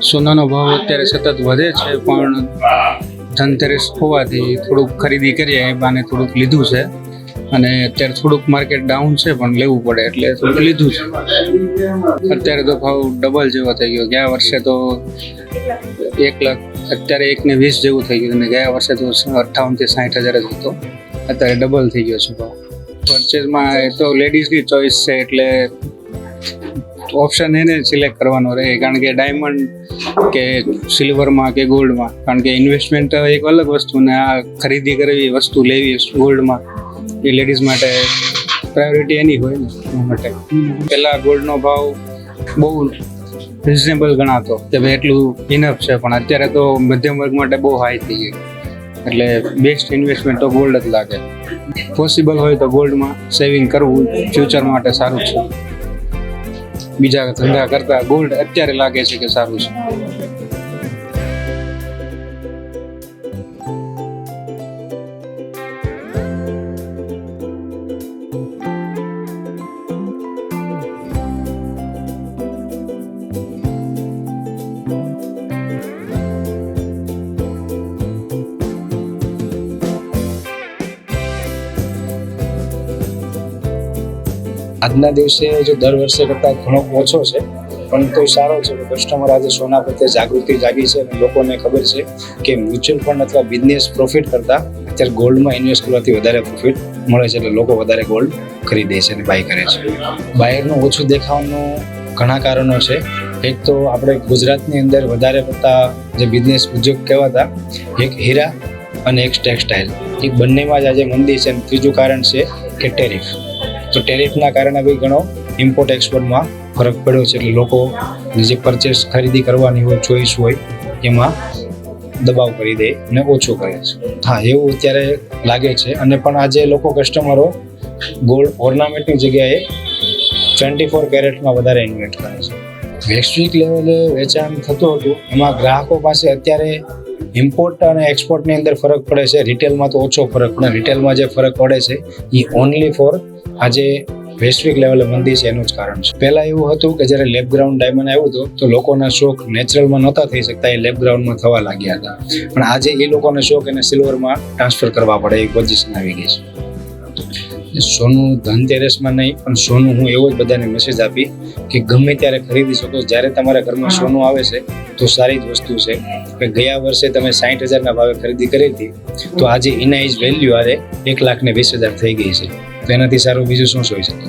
સોનાનો ભાવ અત્યારે સતત વધે છે, પણ ધનતેરસ હોવાથી થોડુંક ખરીદી કરીએ એ બાને થોડુંક લીધું છે. અને અત્યારે થોડુંક માર્કેટ ડાઉન છે, પણ લેવું પડે એટલે થોડુંક લીધું છે. અત્યારે તો ભાવ ડબલ જેવો થઈ ગયો. ગયા વર્ષે તો 1 લાખ, અત્યારે 1,20,000 જેવું થઈ ગયું. અને ગયા વર્ષે તો 58,000 થી 60,000 જ હતો. અત્યારે ડબલ થઈ ગયો છે ભાવ. પરચેઝમાં એ તો લેડીઝની ચોઈસ છે, એટલે ઓપ્શન એને સિલેક્ટ કરવાનો રહે, કારણ કે ડાયમંડ કે સિલ્વરમાં કે ગોલ્ડમાં, કારણ કે ઇન્વેસ્ટમેન્ટ એક અલગ વસ્તુ ને આ ખરીદી કરવી વસ્તુ લેવી ગોલ્ડમાં એ લેડીઝ માટે પ્રાયોરિટી એની હોય ને એ માટે. પહેલાં ગોલ્ડનો ભાવ બહુ રિઝનેબલ ગણાતો કે ભાઈ એટલું ઇનફ છે, પણ અત્યારે તો મધ્યમ વર્ગ માટે બહુ હાઈ થઈ ગયું. એટલે બેસ્ટ ઇન્વેસ્ટમેન્ટ તો ગોલ્ડ જ લાગે. પોસિબલ હોય તો ગોલ્ડમાં સેવિંગ કરવું ફ્યુચર માટે સારું છે. બીજા ધંધા કરતા ગોલ્ડ અત્યારે લાગે છે કે સારું છે. આજના દિવસે જો દર વર્ષે કરતાં ઘણો ઓછો છે, પણ તો સારો છે કે કસ્ટમર આજે સોના પ્રત્યે જાગૃતિ જાગી છે અને લોકોને ખબર છે કે મ્યુચ્યુઅલ ફંડ અથવા બિઝનેસ પ્રોફિટ કરતાં અત્યારે ગોલ્ડમાં ઇન્વેસ્ટ કરવાથી વધારે પ્રોફિટ મળે છે. એટલે લોકો વધારે ગોલ્ડ ખરીદે છે અને બાય કરે છે. બાયરનું ઓછું દેખાવાનું ઘણા કારણો છે. એક તો આપણે ગુજરાતની અંદર વધારે પડતા જે બિઝનેસ ઉદ્યોગ કહેવાતા, એક હીરા અને એક ટેક્સટાઇલ, એ બંનેમાં જ આજે મંદી છે. અને ત્રીજું કારણ છે કે ટેરિફ. તો ટેરિફના કારણે બી ઘણો ઇમ્પોર્ટ એક્સપોર્ટમાં ફરક પડ્યો છે. એટલે લોકો જે પરચેસ ખરીદી કરવાની હોય, ચોઈસ હોય, એમાં દબાવ કરી દે અને ઓછું કરે છે. હા, એવું અત્યારે લાગે છે. અને પણ આજે લોકો કસ્ટમરો ગોલ્ડ ઓર્નામેન્ટની જગ્યાએ 24 કેરેટમાં વધારે ઇન્વેસ્ટ કરે છે. વૈશ્વિક લેવલે વેચાણ થતું હતું, એમાં ગ્રાહકો પાસે અત્યારે ઇમ્પોર્ટ અને એક્સપોર્ટની અંદર ફરક પડે છે. રિટેલમાં તો ઓછો ફરક પડે. રિટેલમાં જે ફરક પડે છે એ ઓનલી ફોર આજે વૈશ્વિક લેવલે મંદી છે એનું જ કારણ છે. પહેલાં એવું હતું કે જ્યારે લેબ ગ્રાઉન્ડ ડાયમંડ આવ્યું હતું તો લોકોના શોખ નેચરલમાં નહોતા થઈ શકતા, એ લેબ ગ્રાઉન્ડમાં થવા લાગ્યા હતા. પણ આજે એ લોકોના શોખ એને સિલ્વરમાં ટ્રાન્સફર કરવા પડે એ પોઝિશન આવી ગઈ છે. સોનું ધનતેરસમાં નહીં, પણ સોનું હું એવો જ બધાને મેસેજ આપી કે ગમે ત્યારે ખરીદી શકો. જ્યારે તમારા ઘરમાં સોનું આવે છે તો સારી જ વસ્તુ છે. કે ગયા વર્ષે તમે 60,000ના ભાવે ખરીદી કરી હતી, તો આજે એના ઇઝ વેલ્યુ આજે 1,20,000 થઈ ગઈ છે. તો એનાથી સારું બીજું શું હોઈ શકે?